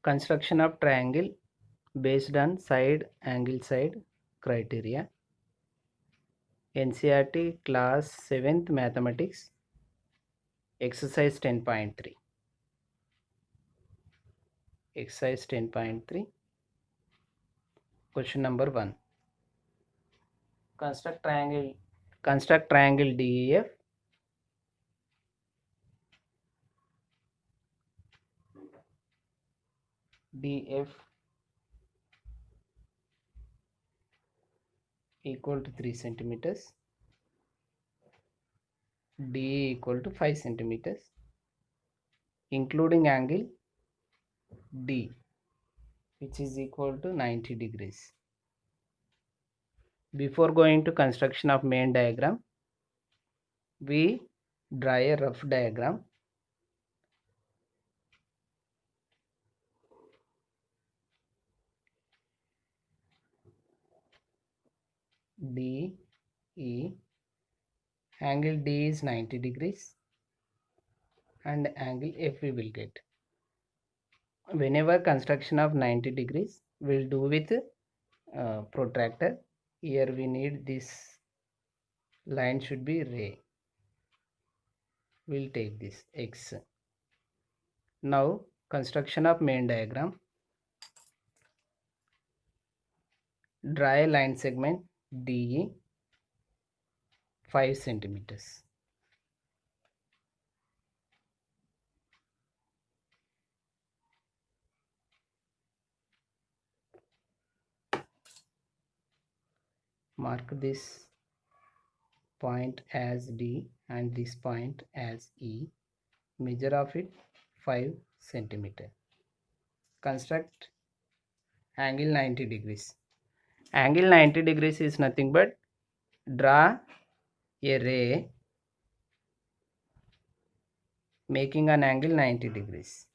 Construction of triangle based on side criteria. NCERT class 7th mathematics exercise 10.3. Exercise 10.3 question number 1. Construct triangle DEF equal to 3 centimeters, DE equal to 5 centimeters, including angle D, which is equal to 90 degrees. Before going to construction of main diagram, we draw a rough diagram. DE, angle D is 90 degrees and angle F we will get. Whenever construction of 90 degrees, we'll do with protractor. Here we need this line should be ray. We'll take this X. Now construction of main diagram. Draw a line segment DE 5 centimeters. Mark this point as D and this point as E. Measure of it 5 centimeter. Construct angle 90 degrees. Angle 90 degrees is nothing but draw a ray making an angle 90 degrees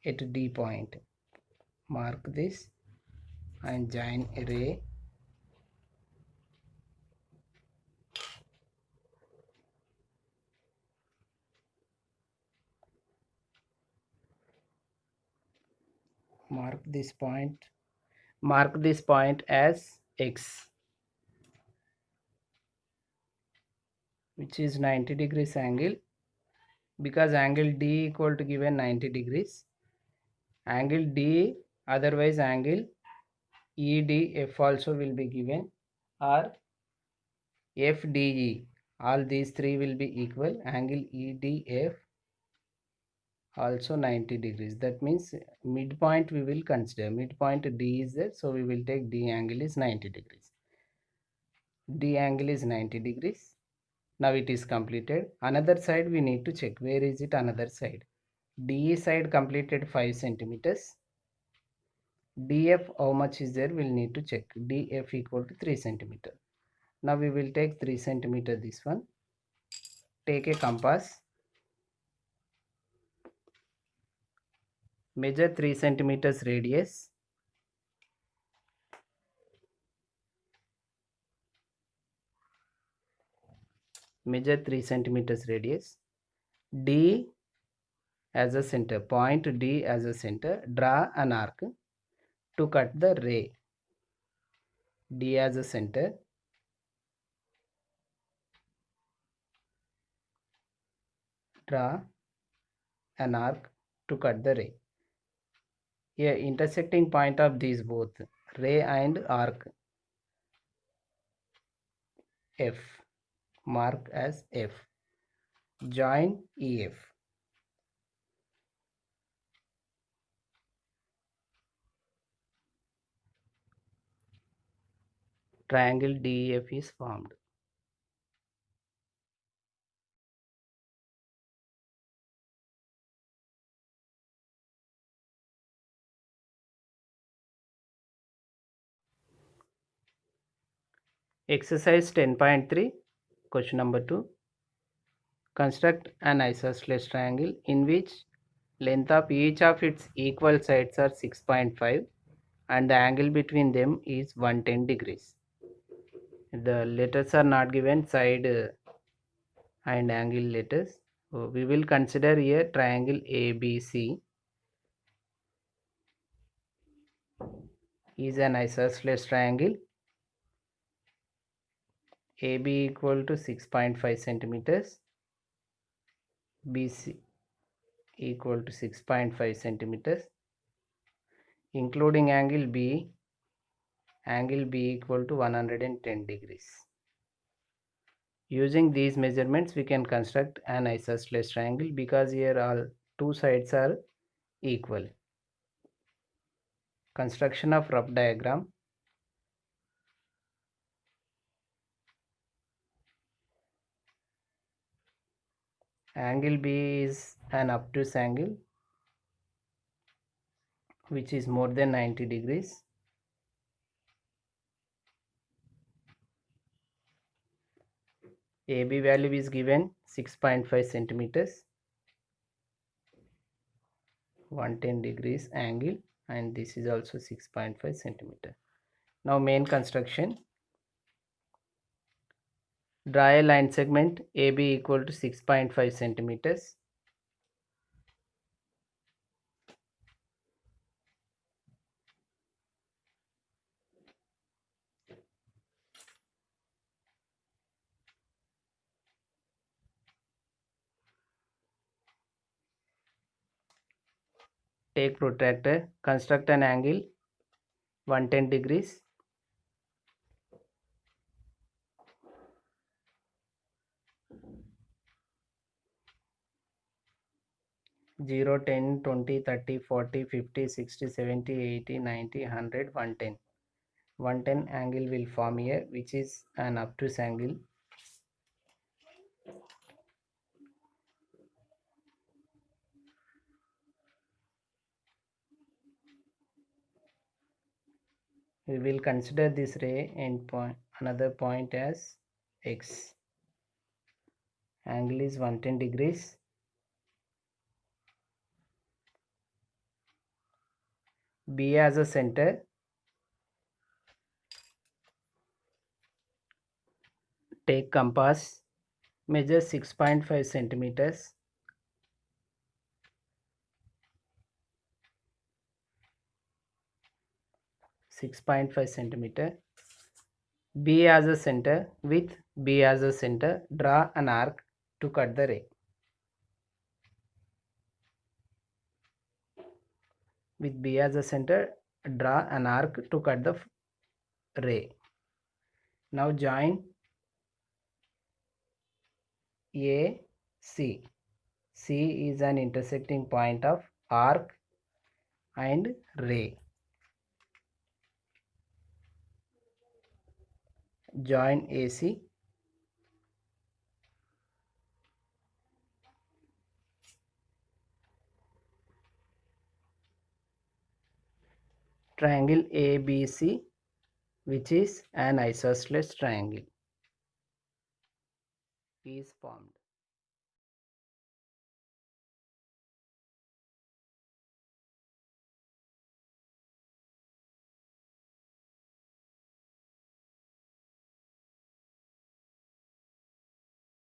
at D point. Mark this and join a ray. Mark this point as X, which is 90 degrees angle, because angle D equal to given 90 degrees. Angle D, otherwise angle EDF also will be given, or FDE. All these three will be equal. Angle EDF also 90 degrees. That means midpoint we will consider. Midpoint D is there, so we will take D angle is 90 degrees. D angle is 90 degrees. Now it is completed. Another side we need to check. Where is it? Another side. DE side completed 5 centimeters. DF how much is there? We'll need to check. DF equal to 3 centimeter. Now we will take 3 centimeter this one. Take a compass. Measure 3 centimeters radius. Measure 3 centimeters radius. D as a center. Point D as a center. Draw an arc to cut the ray. D as a center. Draw an arc to cut the ray. Here intersecting point of these both, ray and arc, F. Mark as F. Join EF. Triangle DEF is formed. Exercise 10.3, question number 2. Construct an isosceles triangle in which length of each of its equal sides are 6.5 and the angle between them is 110 degrees. The letters are not given, side and angle letters. we will consider here triangle ABC is an isosceles triangle. AB equal to 6.5 centimeters, BC equal to 6.5 centimeters, including angle B equal to 110 degrees. Using these measurements we can construct an isosceles triangle because here all two sides are equal. Construction of rough diagram. Angle B is an obtuse angle which is more than 90 degrees. AB value is given 6.5 centimeters, 110 degrees angle, and this is also 6.5 centimeter. Now main construction. Draw a line segment AB equal to 6.5 centimeters. Take protractor, construct an angle 110 degrees. Zero, 10, 20, 30, 40, 50, 60, 70, 80, 90, 100, 110. 110 angle will form here, which is an obtuse angle. We will consider this ray endpoint, another point as X. Angle is 110 degrees. B as a center. Take compass. Measure 6.5 centimeters. B as a center. With B as a center, draw an arc to cut the ray. With B as a center, draw an arc to cut the ray. Now join A, C. C is an intersecting point of arc and ray. Join AC. Triangle ABC, which is an isosceles triangle, is formed.